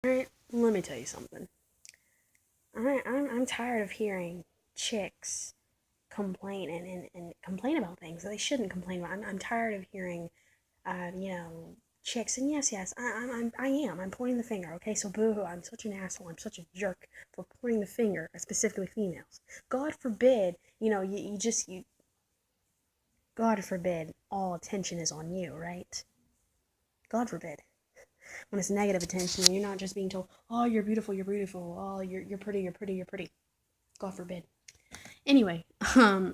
Alright, let me tell you something. I'm tired of hearing chicks complain and complain about things that they shouldn't complain about. I'm tired of hearing, chicks. And yes, I'm pointing the finger, okay? So boo hoo, I'm such an asshole. I'm such a jerk for pointing the finger at specifically females. God forbid, God forbid all attention is on you, right? God forbid. When it's negative attention, and you're not just being told, oh, you're beautiful, you're beautiful, oh, you're pretty, you're pretty, you're pretty. God forbid. Anyway,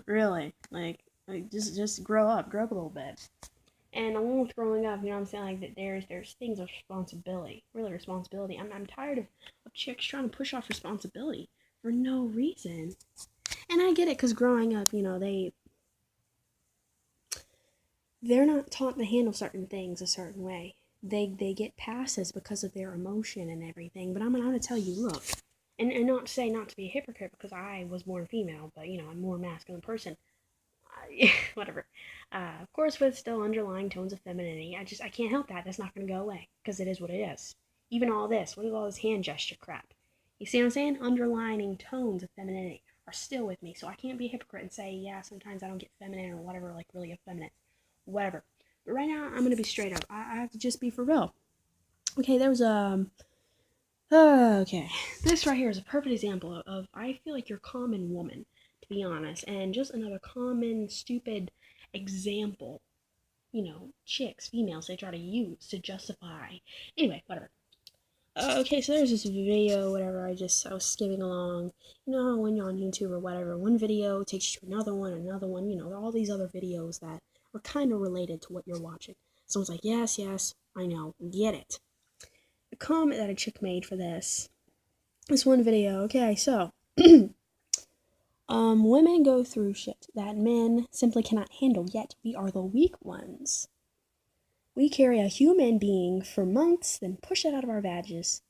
really, like just grow up a little bit. And along with growing up, I'm saying, like, that there's things of responsibility, really responsibility. I'm tired of chicks trying to push off responsibility for no reason. And I get it, because growing up, they're not taught to handle certain things a certain way. They get passes because of their emotion and everything. But I'm gonna tell you, look, and not to say not to be a hypocrite, because I was born female, but I'm more masculine person. Whatever. Of course, with still underlying tones of femininity. I can't help that. That's not gonna go away, because it is what it is. Even all this, what is all this hand gesture crap? You see what I'm saying? Underlining tones of femininity are still with me, so I can't be a hypocrite and say, yeah, sometimes I don't get feminine or whatever, like really effeminate, whatever. But right now, I'm gonna be straight up. I have to just be for real. Okay, there was okay, this right here is a perfect example of I feel like you're a common woman, to be honest, and just another common stupid example. Chicks, females, they try to use to justify. Anyway, whatever. Okay, so there's this video, whatever. I was skimming along. When you're on YouTube or whatever, one video takes you to another one, all these other videos that are kind of related to what you're watching. Someone's like, yes, I know, get it. The comment that a chick made for this one video. Okay, so women go through shit that men simply cannot handle, yet we are the weak ones. We carry a human being for months, then push it out of our vages.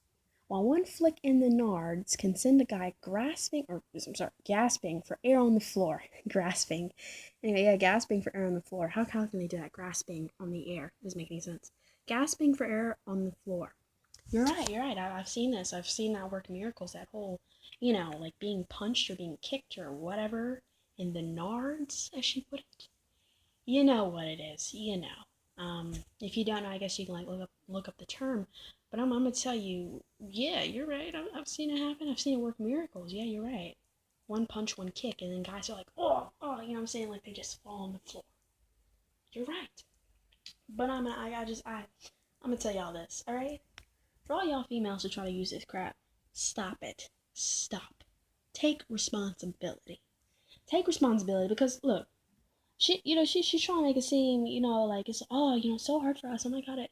While one flick in the nards can send a guy gasping for air on the floor. Grasping. Anyway, yeah, gasping for air on the floor. How can they do that? Grasping on the air. Doesn't make any sense. Gasping for air on the floor. You're right. I've seen this. I've seen that work miracles. That whole, like being punched or being kicked or whatever in the nards, as she put it. You know what it is. If you don't know, I guess you can like look up the term. But I'm gonna tell you, yeah, you're right. I've seen it happen. I've seen it work miracles. Yeah, you're right. One punch, one kick, and then guys are like, oh, you know what I'm saying? Like they just fall on the floor. You're right. But I'm gonna tell y'all this. All right. For all y'all females who try to use this crap, stop it. Stop. Take responsibility. Take responsibility, because look, she's trying to make it seem, like it's so hard for us. Oh my god,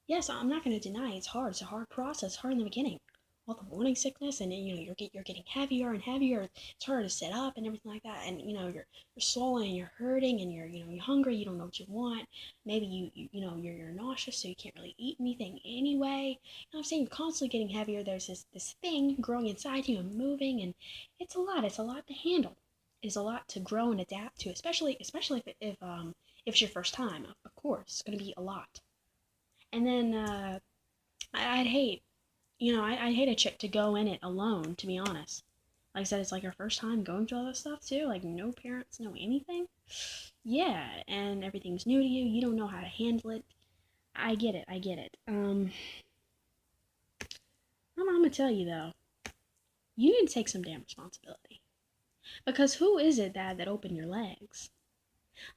yes, I'm not gonna deny it's hard. It's a hard process, hard in the beginning. All the morning sickness, and then, you're getting heavier and heavier. It's harder to sit up and everything like that. And you're swollen and you're hurting and you're hungry. You don't know what you want. Maybe you're nauseous, so you can't really eat anything anyway. I'm saying? You're constantly getting heavier. There's this thing growing inside you and moving, and it's a lot. It's a lot to handle. It's a lot to grow and adapt to, especially if it's your first time. Of course, it's gonna be a lot. And then I'd hate, I'd hate a chick to go in it alone, to be honest. Like I said, it's like her first time going through all this stuff too. Like no parents know anything. Yeah, and everything's new to you. You don't know how to handle it. I get it. I'm gonna tell you though, you need to take some damn responsibility. Because who is it that opened your legs?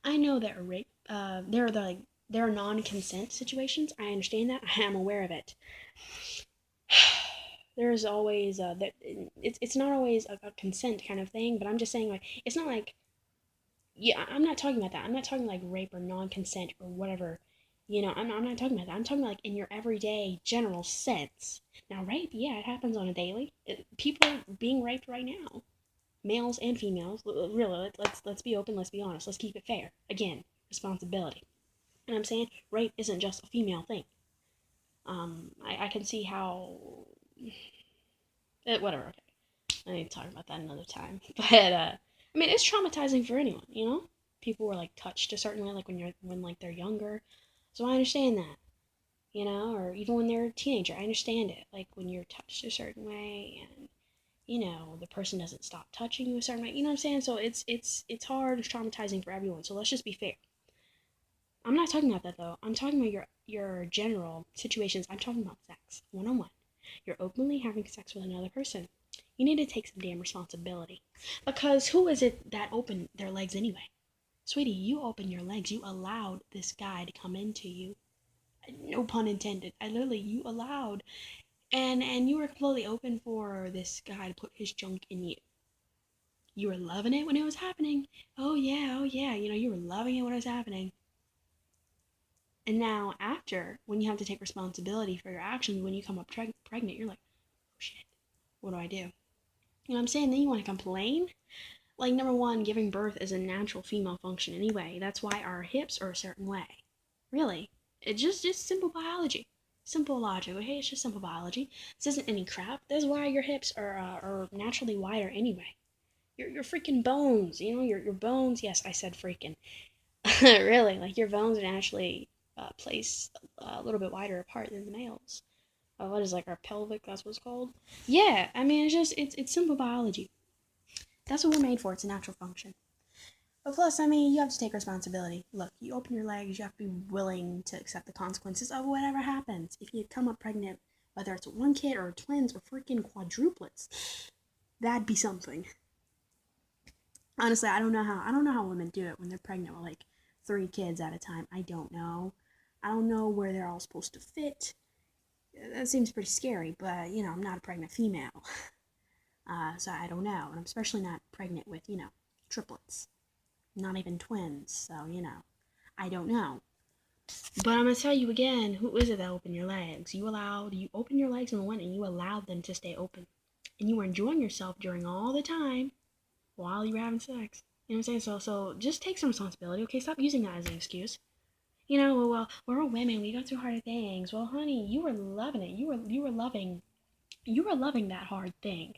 I know that rape, there are non-consent situations. I understand that. I am aware of it. There's always that it's not always a consent kind of thing, but I'm just saying, like, it's not like, yeah, I'm not talking about that. I'm not talking like rape or non-consent or whatever. I'm not talking about that. I'm talking about, like, in your everyday general sense. Now, rape, yeah, it happens on a daily. People are being raped right now, males and females. Really, let's be open. Let's be honest. Let's keep it fair. Again, responsibility. And I'm saying rape isn't just a female thing. I can see how. Whatever. Okay, I need to talk about that another time. But it's traumatizing for anyone. People were like touched a certain way, like when like they're younger. So I understand that. or even when they're a teenager. I understand it. Like when you're touched a certain way and the person doesn't stop touching you a certain way. You know what I'm saying? So it's hard, it's traumatizing for everyone. So let's just be fair. I'm not talking about that though. I'm talking about your general situations. I'm talking about sex, one on one. You're openly having sex with another person. You need to take some damn responsibility. Because who is it that opened their legs anyway? Sweetie, you opened your legs. You allowed this guy to come into you. No pun intended. You allowed. And you were completely open for this guy to put his junk in you. You were loving it when it was happening. Oh yeah, oh yeah. You were loving it when it was happening. And now after, when you have to take responsibility for your actions, when you come up pregnant, you're like, oh shit, what do I do? You know what I'm saying? Then you want to complain? Like, number one, giving birth is a natural female function anyway. That's why our hips are a certain way. Really. It's just simple biology. Simple logic, okay? It's just simple biology. This isn't any crap. That's why your hips are naturally wider anyway. Your freaking bones, your bones. Yes, I said freaking. Really, like your bones are naturally placed a little bit wider apart than the males. What is like our pelvic? That's what it's called. Yeah, I mean it's simple biology. That's what we're made for. It's a natural function. But plus, I mean, you have to take responsibility. Look, you open your legs, you have to be willing to accept the consequences of whatever happens. If you come up pregnant, whether it's one kid or twins or freaking quadruplets, that'd be something. Honestly, I don't know how women do it when they're pregnant with like 3 kids at a time. I don't know. I don't know where they're all supposed to fit. That seems pretty scary, but I'm not a pregnant female. So I don't know. And I'm especially not pregnant with, triplets. Not even twins, so, I don't know. But I'm going to tell you again, who is it that opened your legs? You opened your legs in the wind and you allowed them to stay open. And you were enjoying yourself during all the time while you were having sex. You know what I'm saying? So just take some responsibility, okay? Stop using that as an excuse. Well, we're all women. We go through harder things. Well, honey, you were loving it. You were loving that hard thing.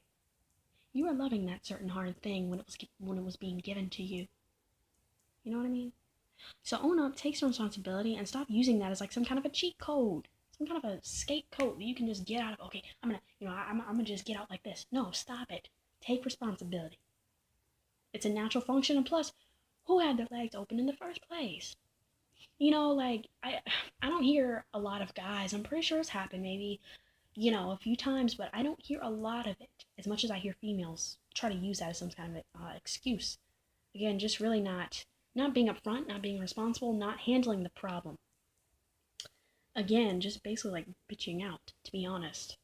You were loving that certain hard thing when it was being given to you. You know what I mean? So own up, take some responsibility, and stop using that as like some kind of a cheat code, some kind of a scapegoat that you can just get out of. Okay, I'm gonna just get out like this. No, stop it. Take responsibility. It's a natural function, and plus, who had their legs open in the first place? Like I don't hear a lot of guys. I'm pretty sure it's happened maybe, a few times, but I don't hear a lot of it as much as I hear females try to use that as some kind of excuse. Again, just really not being upfront, not being responsible, not handling the problem. Again, just basically like bitching out, to be honest.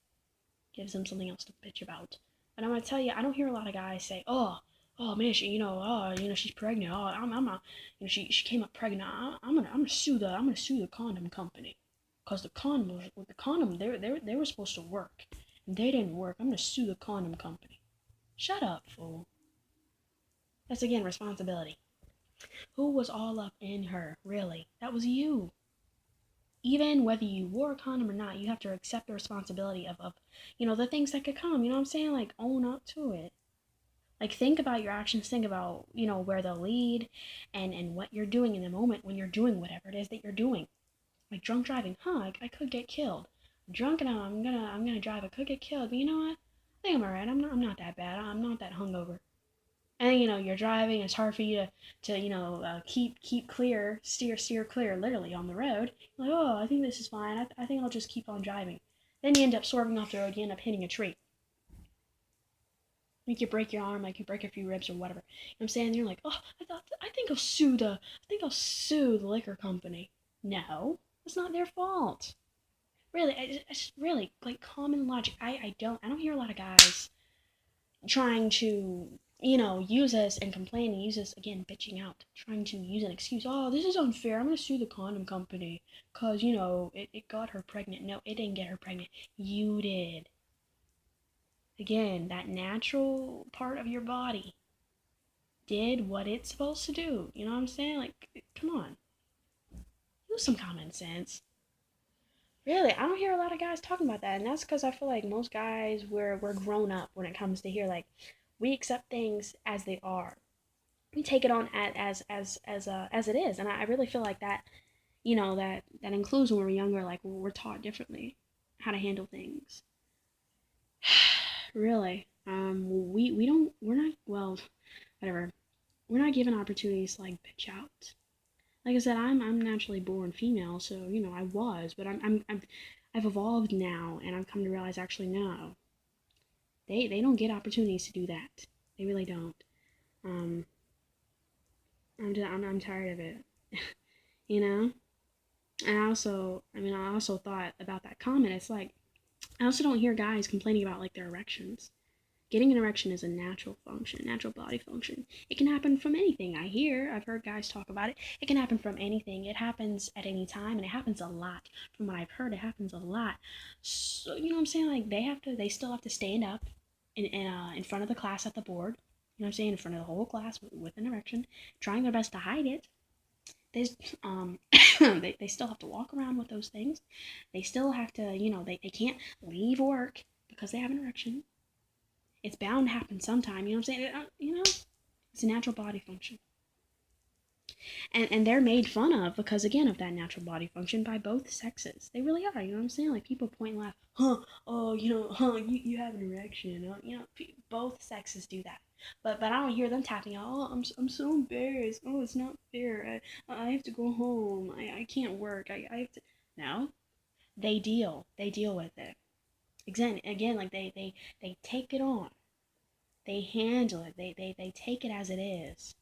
Gives them something else to bitch about. But I'm gonna tell you, I don't hear a lot of guys say, oh man, she's pregnant. Oh, I'm not, she came up pregnant. I'm gonna sue the condom company, cause the condom, they were supposed to work, and they didn't work. I'm gonna sue the condom company. Shut up, fool. That's again responsibility. Who was all up in her, really? That was you. Even whether you wore a condom or not, you have to accept the responsibility of the things that could come. You know what I'm saying? Like, own up to it. Like, think about your actions. Think about, where they'll lead and what you're doing in the moment when you're doing whatever it is that you're doing. Like, drunk driving. I could get killed. I'm drunk and I'm gonna drive. I could get killed. But you know what? I think I'm alright. I'm not that bad. I'm not that hungover. And you're driving. It's hard for you to keep clear, steer clear, literally on the road. You're like, oh, I think this is fine. I think I'll just keep on driving. Then you end up swerving off the road. You end up hitting a tree. Like you break your arm, like you break a few ribs or whatever. You know what I'm saying? And you're like, oh, I think I'll sue the liquor company. No, it's not their fault. Really, it's really like common logic. I don't hear a lot of guys trying to use us and complain and use us again, bitching out, trying to use an excuse. Oh, this is unfair. I'm gonna sue the condom company because it got her pregnant. No, it didn't get her pregnant. You did. Again, that natural part of your body did what it's supposed to do. You know what I'm saying? Like, come on, use some common sense. Really, I don't hear a lot of guys talking about that, and that's because I feel like most guys we're grown up when it comes to here. Like, we accept things as they are. We take it on as it is, and I really feel like that. that includes when we're younger, like we're taught differently how to handle things. Really. We don't, we're not, well, whatever. We're not given opportunities to like bitch out. Like I said, I'm naturally born female, so I was, but I've evolved now, and I've come to realize actually no, they don't get opportunities to do that. They really don't. Um, I'm tired of it, you know. And I also thought about that comment. It's like I also don't hear guys complaining about like their erections. Getting an erection is a natural function, natural body function. It can happen from anything. I've heard guys talk about it. It can happen from anything. It happens at any time, and it happens a lot. From what I've heard, it happens a lot. So you know what I'm saying? Like they still have to stand up in front of the class at the board. You know what I'm saying? In front of the whole class with an erection, trying their best to hide it. They they still have to walk around with those things. They still have to, they can't leave work because they have an erection. It's bound to happen sometime. You know what I'm saying? It's a natural body function. And they're made fun of because again of that natural body function by both sexes. They really are. You know what I'm saying? Like people point and laugh, oh, you have an erection. Both sexes do that. But I don't hear them tapping out. Oh, I'm so embarrassed. Oh, it's not fair. I have to go home. I can't work. I have to. No, they deal. They deal with it. Again, like they take it on. They handle it. They take it as it is.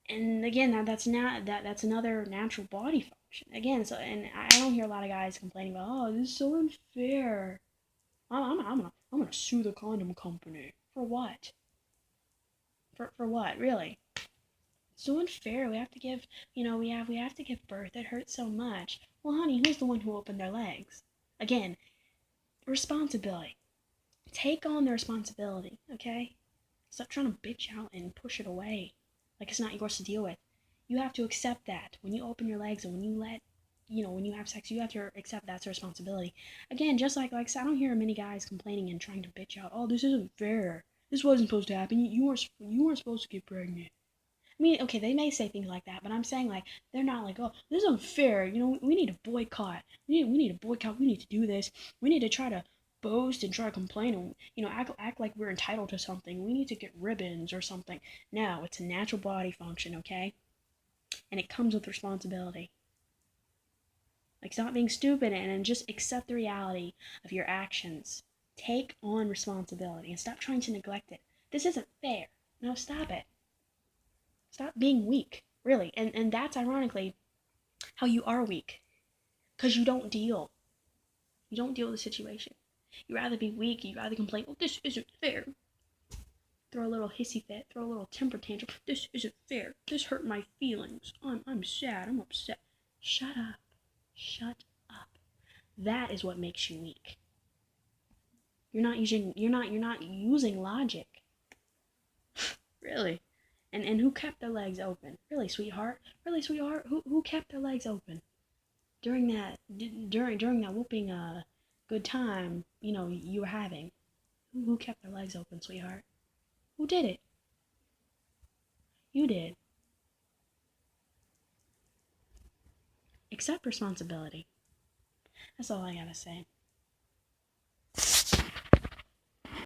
And again, that's another natural body function. Again, so and I don't hear a lot of guys complaining about, oh, this is so unfair. I'm gonna sue the condom company for what? For what? Really? It's so unfair. We have to give, we have to give birth. It hurts so much. Well, honey, who's the one who opened their legs? Again, responsibility. Take on the responsibility, okay? Stop trying to bitch out and push it away like it's not yours to deal with. You have to accept that when you open your legs and when you when you have sex, you have to accept that's a responsibility. Again, just like I said, I don't hear many guys complaining and trying to bitch out. Oh, this isn't fair. This wasn't supposed to happen. You weren't supposed to get pregnant. I mean, okay, they may say things like that, but I'm saying like they're not like, oh, this is unfair. We need to boycott. We need to boycott. We need to do this. We need to try to boast and try to complain and act like we're entitled to something. We need to get ribbons or something. No, it's a natural body function, okay? And it comes with responsibility. Like stop being stupid and just accept the reality of your actions. Take on responsibility and stop trying to neglect it. This isn't fair. No, stop it. Stop being weak, really. And that's ironically how you are weak. Because you don't deal. You don't deal with the situation. You'd rather be weak, you'd rather complain, oh, this isn't fair. Throw a little hissy fit, throw a little temper tantrum. This isn't fair. This hurt my feelings. I'm sad, I'm upset. Shut up. Shut up. That is what makes you weak. You're not using logic. Really. And who kept their legs open? Really, sweetheart? Really, sweetheart? Who kept their legs open? During that whooping good time, you were having. Who kept their legs open, sweetheart? Who did it? You did. Accept responsibility. That's all I gotta say.